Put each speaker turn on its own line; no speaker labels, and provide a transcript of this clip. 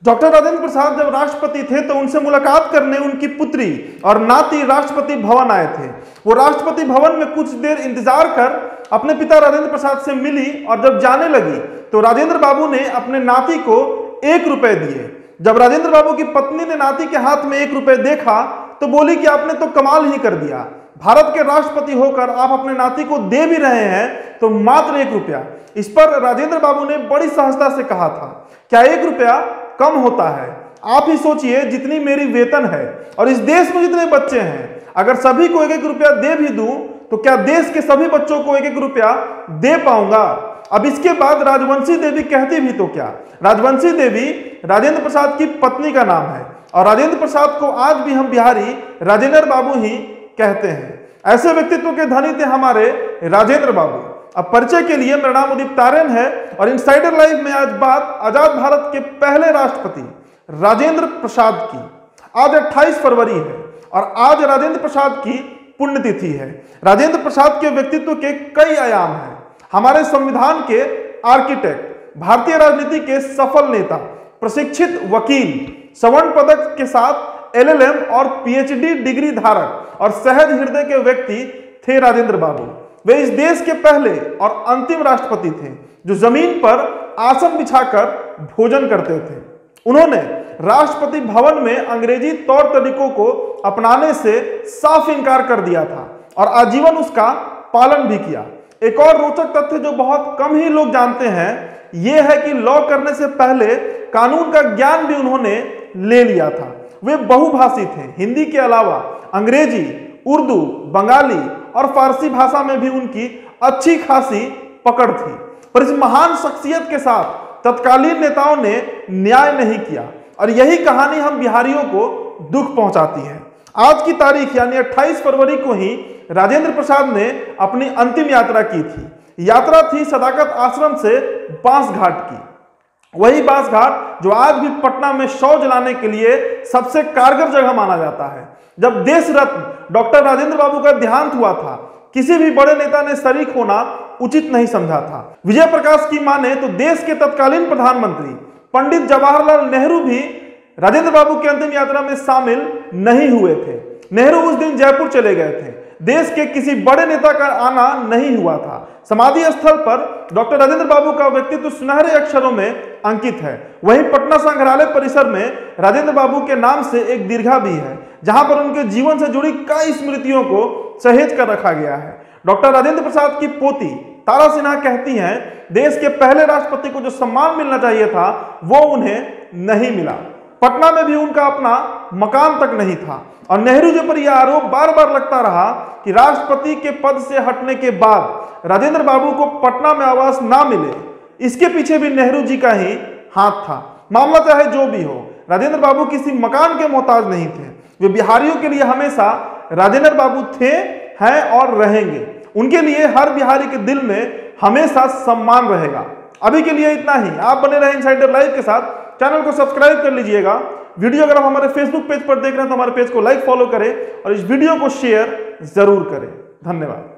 Doctor Rajendra Prasad जब राष्ट्रपति थे तो उनसे मुलाकात करने उनकी पुत्री और नाती राष्ट्रपति भवन आए थे। वो राष्ट्रपति भवन में कुछ देर इंतजार कर अपने पिता राजेंद्र प्रसाद से मिली और जब जाने लगी तो राजेंद्र बाबू ने अपने नाती को 1 रुपए दिए। जब राजेंद्र बाबू की पत्नी ने नाती के हाथ में 1 रुपए देखा तो बोली कि आपने तो कमाल ही कर दिया, भारत के राष्ट्रपति होकर आप अपने नाती को दे भी रहे हैं तो मात्र 1 रुपया। इस पर राजेंद्र बाबू ने बड़ी सहजता से कहा था, क्या 1 रुपया कम होता है? आप ही सोचिए, जितनी मेरी वेतन है और इस देश में जितने बच्चे हैं, अगर सभी को 1-1 रुपया दे भी दूं तो क्या देश के सभी बच्चों को 1-1 रुपया दे पाऊंगा? अब इसके बाद राजवंशी देवी कहती भी तो क्या। राजवंशी देवी राजेंद्र प्रसाद की पत्नी का नाम है और राजेंद्र प्रसाद को आज भी हम बिहारी राजेंद्र बाबू ही कहते हैं। ऐसे व्यक्तित्व के धनी थे हमारे राजेंद्र बाबू। अब परिचय के लिए मेरा नाम उदित तारेन है और इनसाइडर लाइव में आज बात आजाद भारत के पहले राष्ट्रपति राजेंद्र प्रसाद की। आज 28 फरवरी है और आज राजेंद्र प्रसाद की पुण्यतिथि है। राजेंद्र प्रसाद के व्यक्तित्व के कई आयाम हैं। हमारे संविधान के आर्किटेक्ट, भारतीय राजनीति के सफल नेता, प्रशिक्षित वकील, स्वर्ण पदक के साथ LLM और PhD डिग्री धारक और सहज हृदय के व्यक्ति थे राजेंद्र बाबू। वे इस देश के पहले और अंतिम राष्ट्रपति थे जो जमीन पर आसन बिछाकर भोजन करते थे। उन्होंने राष्ट्रपति भवन में अंग्रेजी तौर तरीकों को अपनाने से साफ इनकार कर दिया था और आजीवन उसका पालन भी किया। एक और रोचक तथ्य जो बहुत कम ही लोग जानते हैं यह है कि लॉ करने से पहले कानून का ज्ञान भी उन्होंने ले लिया था। वे बहुभाषी थे। हिंदी के अलावा अंग्रेजी, उर्दू, बंगाली और फारसी भाषा में भी उनकी अच्छी खासी पकड़ थी। पर इस महान शख्सियत के साथ तत्कालीन नेताओं ने न्याय नहीं किया और यही कहानी हम बिहारियों को दुख पहुंचाती है। आज की तारीख यानी 28 फरवरी को ही राजेंद्र प्रसाद ने अपनी अंतिम यात्रा की थी। यात्रा थी सदाकत आश्रम से बांस घाट की। वही बांस घाट जो आज भी पटना में शव जलाने के लिए सबसे कारगर जगह माना जाता है। जब देश रत्न डॉक्टर राजेंद्र बाबू का देहांत हुआ था, किसी भी बड़े नेता ने शरीक होना उचित नहीं समझा था। विजय प्रकाश की माने तो देश के तत्कालीन प्रधानमंत्री पंडित जवाहरलाल नेहरू भी राजेंद्र बाबू की अंतिम यात्रा में शामिल नहीं हुए थे। नेहरू उस दिन जयपुर चले गए थे। देश के किसी बड़े नेता का आना नहीं हुआ था। समाधि स्थल पर डॉक्टर राजेंद्र बाबू का व्यक्तित्व सुनहरे अक्षरों में अंकित है। वहीं पटना संग्रहालय परिसर में राजेंद्र बाबू के नाम से एक दीर्घा भी है जहां पर उनके जीवन से जुड़ी कई स्मृतियों को सहेज कर रखा गया है। डॉक्टर राजेंद्र प्रसाद की पोती तारा सिन्हा कहती हैं, देश के पहले राष्ट्रपति को जो सम्मान मिलना चाहिए था वो उन्हें नहीं मिला। पटना में भी उनका अपना मकान तक नहीं था और नेहरू जी पर यह आरोप बार बार लगता रहा कि राष्ट्रपति के पद से हटने के बाद राजेंद्र बाबू को पटना में आवास ना मिले। इसके पीछे भी नेहरू जी का ही हाथ था। मामला चाहे जो भी हो, राजेंद्र बाबू किसी मकान के मोहताज नहीं थे। वे बिहारियों के लिए हमेशा राजेंद्र बाबू थे, हैं और रहेंगे। उनके लिए हर बिहारी के दिल में हमेशा सम्मान रहेगा। अभी के लिए इतना ही। आप बने रहे इनसाइडर लाइव के साथ। चैनल को सब्सक्राइब कर लीजिएगा। वीडियो अगर आप हमारे फेसबुक पेज पर देख रहे हैं तो हमारे पेज को लाइक, फॉलो करें और इस वीडियो को शेयर जरूर करें। धन्यवाद।